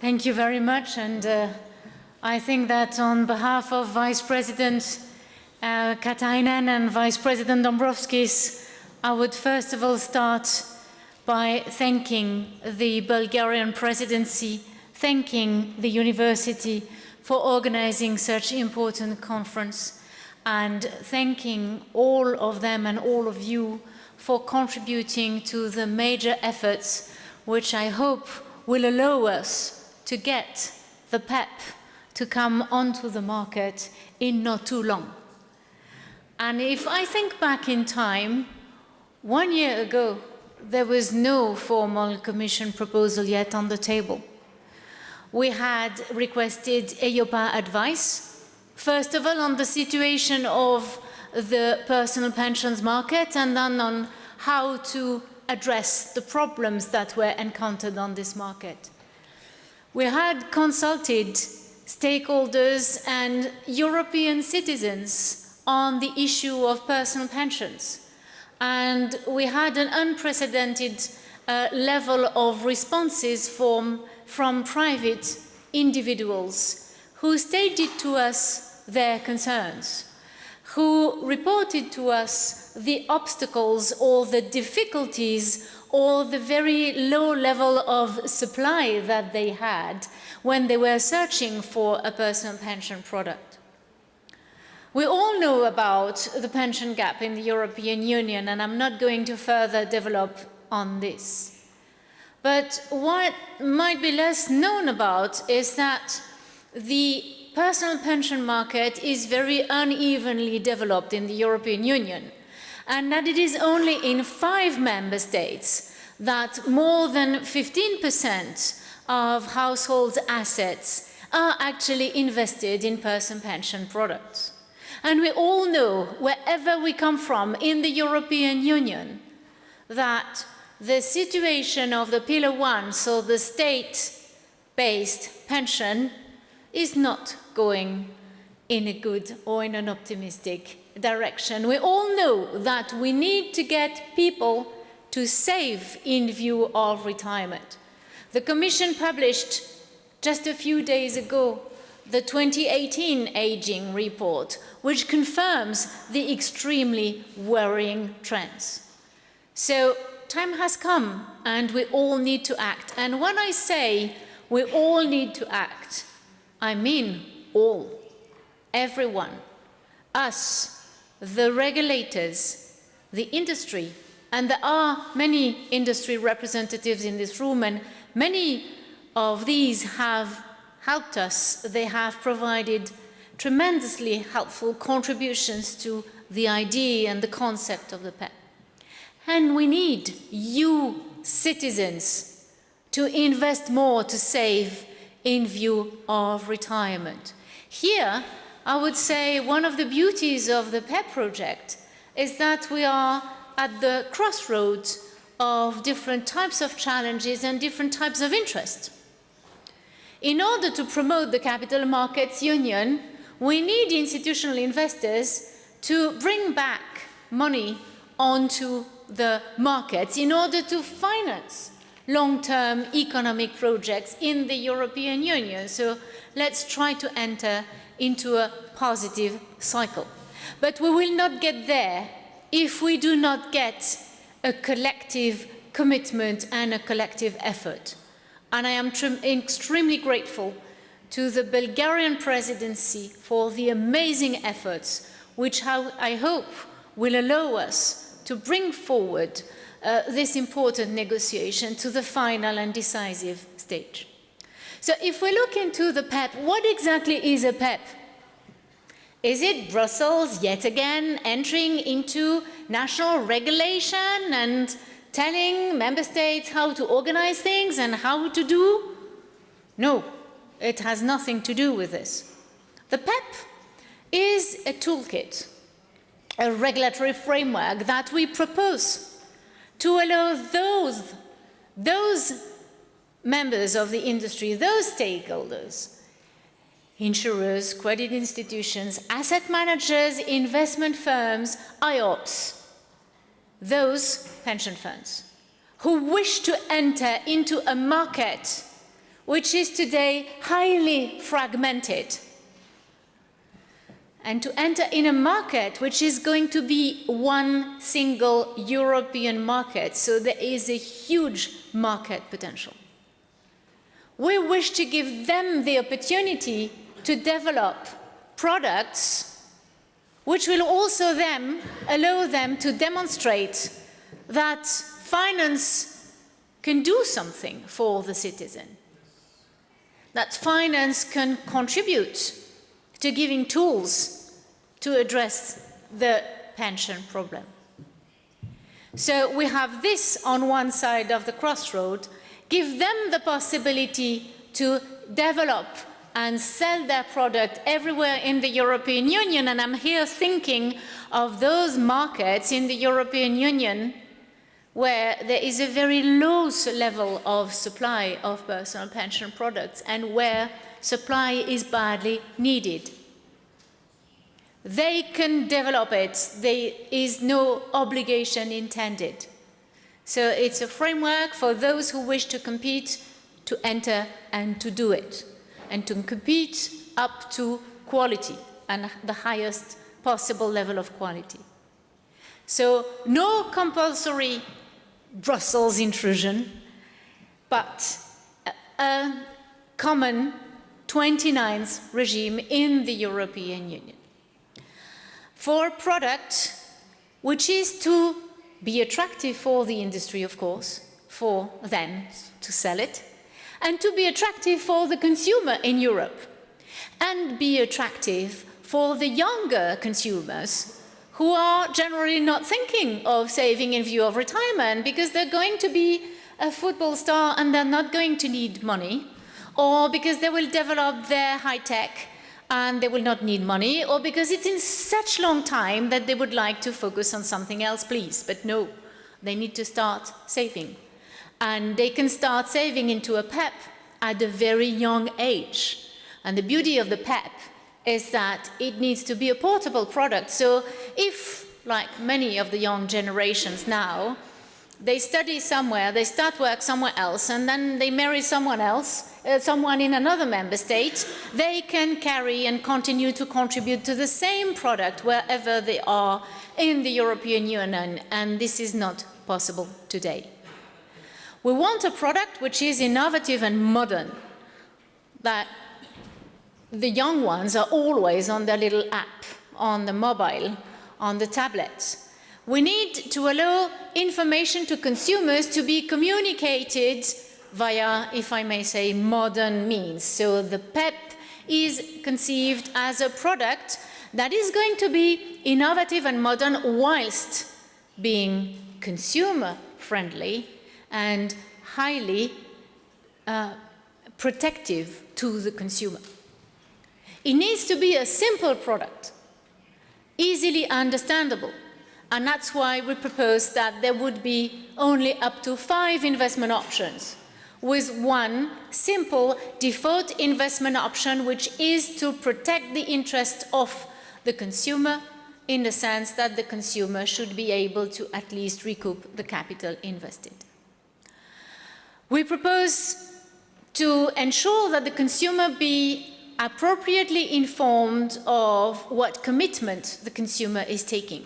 Thank you very much. And I think that on behalf of Vice President Katainen and Vice President Dombrovskis, I would first of all start by thanking the Bulgarian presidency, thanking the university for organizing such an important conference, and thanking all of them and all of you for contributing to the major efforts which I hope will allow us to get the PEPP to come onto the market in not too long. And if I think back in time, 1 year ago, there was no formal Commission proposal yet on the table. We had requested EIOPA advice, first of all on the situation of the personal pensions market and then on how to address the problems that were encountered on this market. We had consulted stakeholders and European citizens on the issue of personal pensions. And we had an unprecedented level of responses from private individuals who stated to us their concerns, who reported to us the obstacles or the difficulties or the very low level of supply that they had when they were searching for a personal pension product. We all know about the pension gap in the European Union, and I'm not going to further develop on this. But what might be less known about is that the personal pension market is very unevenly developed in the European Union, and that it is only in 5 member states that more than 15% of households' assets are actually invested in personal pension products. And we all know, wherever we come from in the European Union, that the situation of the Pillar 1, so the state-based pension, is not going in a good or in an optimistic direction. We all know that we need to get people to save in view of retirement. The Commission published just a few days ago the 2018 Aging Report, which confirms the extremely worrying trends. So time has come and we all need to act. And when I say we all need to act, I mean all, everyone, us, the regulators, the industry, and there are many industry representatives in this room, and many of these have helped us. They have provided tremendously helpful contributions to the idea and the concept of the PEPP. And we need you, citizens, to invest more to save in view of retirement. Here, I would say one of the beauties of the PEPP project is that we are at the crossroads of different types of challenges and different types of interest. In order to promote the Capital Markets Union, we need institutional investors to bring back money onto the markets in order to finance long-term economic projects in the European Union. So let's try to enter into a positive cycle. But we will not get there if we do not get a collective commitment and a collective effort. And I am extremely grateful to the Bulgarian presidency for the amazing efforts which I hope will allow us to bring forward this important negotiation to the final and decisive stage. So if we look into the PEPP, what exactly is a PEPP? Is it Brussels yet again entering into national regulation and telling member states how to organize things and how to do? No, it has nothing to do with this. The PEPP is a toolkit, a regulatory framework that we propose to allow those members of the industry, those stakeholders, insurers, credit institutions, asset managers, investment firms, IOPs, those pension funds who wish to enter into a market which is today highly fragmented, and to enter in a market which is going to be one single European market, so there is a huge market potential. We wish to give them the opportunity to develop products which will also then allow them to demonstrate that finance can do something for the citizen, that finance can contribute to giving tools to address the pension problem. So we have this on one side of the crossroad, give them the possibility to develop and sell their product everywhere in the European Union. And I'm here thinking of those markets in the European Union where there is a very low level of supply of personal pension products and where supply is badly needed. They can develop it. There is no obligation intended. So it's a framework for those who wish to compete to enter and to do it, and to compete up to quality and the highest possible level of quality. So no compulsory Brussels intrusion, but a common 29th regime in the European Union for a product which is to be attractive for the industry, of course, for them to sell it, and to be attractive for the consumer in Europe, and be attractive for the younger consumers who are generally not thinking of saving in view of retirement because they're going to be a football star and they're not going to need money, or because they will develop their high tech and they will not need money, or because it's in such long time that they would like to focus on something else, please. But no, they need to start saving. And they can start saving into a PEPP at a very young age. And the beauty of the PEPP is that it needs to be a portable product. So if, like many of the young generations now, they study somewhere, they start work somewhere else, and then they marry someone else, someone in another member state, they can carry and continue to contribute to the same product wherever they are in the European Union, and this is not possible today. We want a product which is innovative and modern, that the young ones are always on their little app, on the mobile, on the tablet. We need to allow information to consumers to be communicated via, if I may say, modern means. So the PEPP is conceived as a product that is going to be innovative and modern whilst being consumer-friendly and highly protective to the consumer. It needs to be a simple product, easily understandable. And that's why we propose that there would be only up to 5 investment options, with one simple default investment option, which is to protect the interest of the consumer in the sense that the consumer should be able to at least recoup the capital invested. We propose to ensure that the consumer be appropriately informed of what commitment the consumer is taking.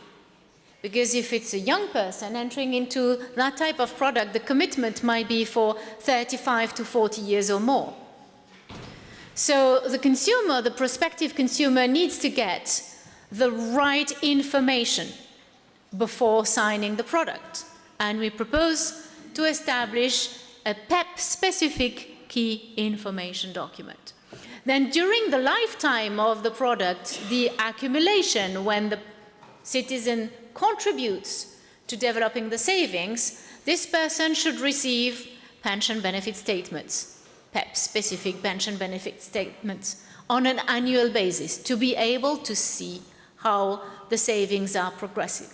Because if it's a young person entering into that type of product, the commitment might be for 35 to 40 years or more. So the consumer, the prospective consumer, needs to get the right information before signing the product. And we propose to establish a PEPP-specific key information document. Then during the lifetime of the product, the accumulation, when the citizen contributes to developing the savings, this person should receive pension benefit statements, PEPP-specific pension benefit statements, on an annual basis to be able to see how the savings are progressing.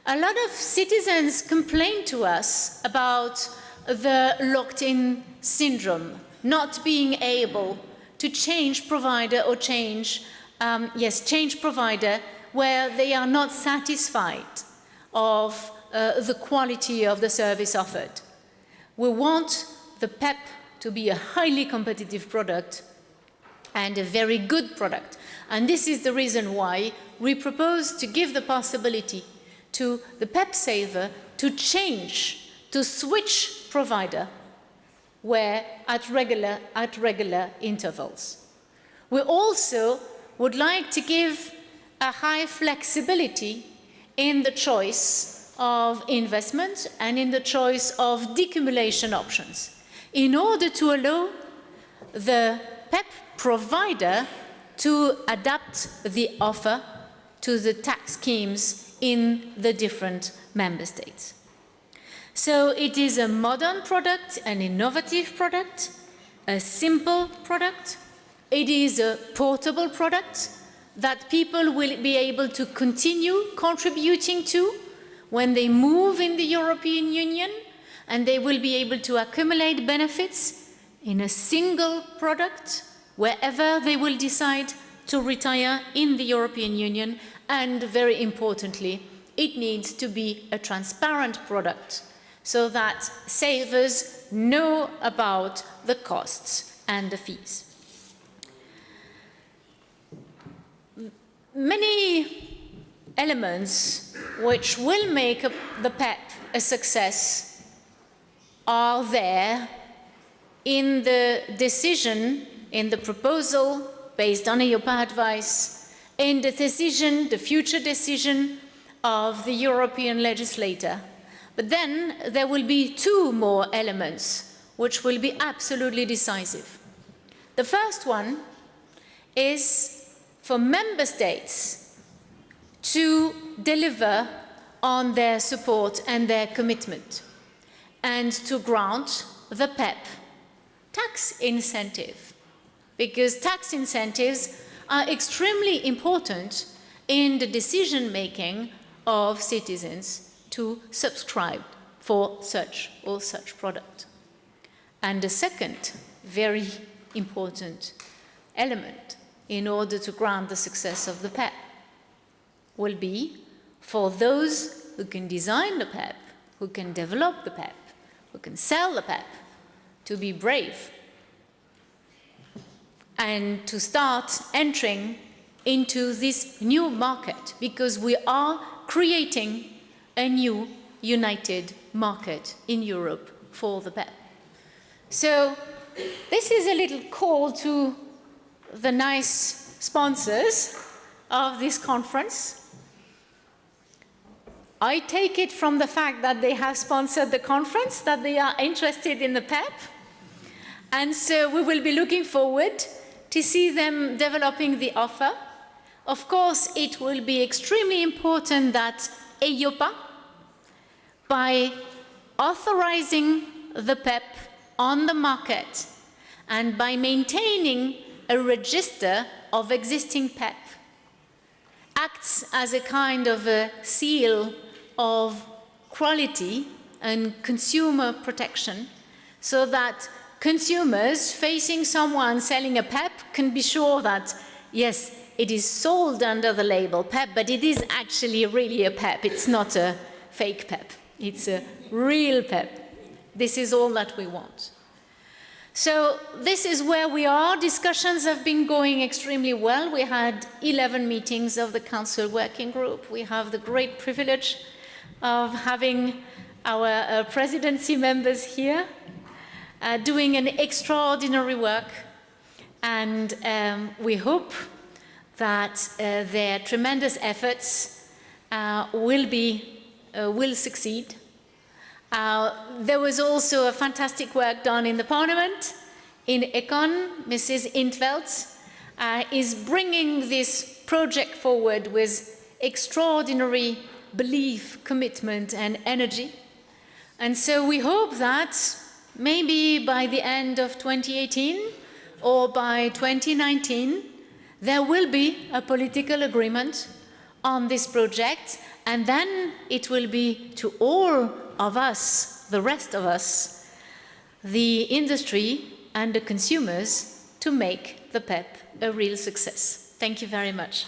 A lot of citizens complain to us about the locked-in syndrome, not being able to change provider or change provider where they are not satisfied of the quality of the service offered. We want the PEPP to be a highly competitive product and a very good product. And this is the reason why we propose to give the possibility to the PEPP saver to change, to switch provider where at regular intervals. We also would like to give a high flexibility in the choice of investment and in the choice of decumulation options in order to allow the PEPP provider to adapt the offer to the tax schemes in the different member states. So it is a modern product, an innovative product, a simple product. It is a portable product that people will be able to continue contributing to when they move in the European Union, and they will be able to accumulate benefits in a single product wherever they will decide to retire in the European Union. And very importantly, it needs to be a transparent product so that savers know about the costs and the fees. Many elements which will make the PEPP a success are there in the decision, in the proposal based on EIOPA advice, in the decision, the future decision of the European legislator. But then there will be two more elements which will be absolutely decisive. The first one is for member states to deliver on their support and their commitment and to grant the PEPP tax incentive, because tax incentives are extremely important in the decision-making of citizens to subscribe for such or such product. And the second very important element in order to grant the success of the PEPP will be for those who can design the PEPP, who can develop the PEPP, who can sell the PEPP, to be brave and to start entering into this new market, because we are creating a new united market in Europe for the PEPP. So this is a little call to the nice sponsors of this conference. I take it from the fact that they have sponsored the conference that they are interested in the PEPP, and so we will be looking forward to see them developing the offer. Of course, it will be extremely important that EIOPA, by authorizing the PEPP on the market and by maintaining a register of existing PEPP, acts as a kind of a seal of quality and consumer protection, so that consumers facing someone selling a PEPP can be sure that, yes, it is sold under the label PEPP, but it is actually really a PEPP. It's not a fake PEPP. It's a real PEPP. This is all that we want. So this is where we are. Discussions have been going extremely well. We had 11 meetings of the Council Working Group. We have the great privilege of having our presidency members here doing an extraordinary work. And we hope that their tremendous efforts will succeed. There was also a fantastic work done in the Parliament. In Econ, Mrs. Intveld is bringing this project forward with extraordinary belief, commitment, and energy. And so we hope that maybe by the end of 2018 or by 2019, there will be a political agreement on this project, and then it will be to all of us, the rest of us, the industry and the consumers, to make the PEPP a real success. Thank you very much.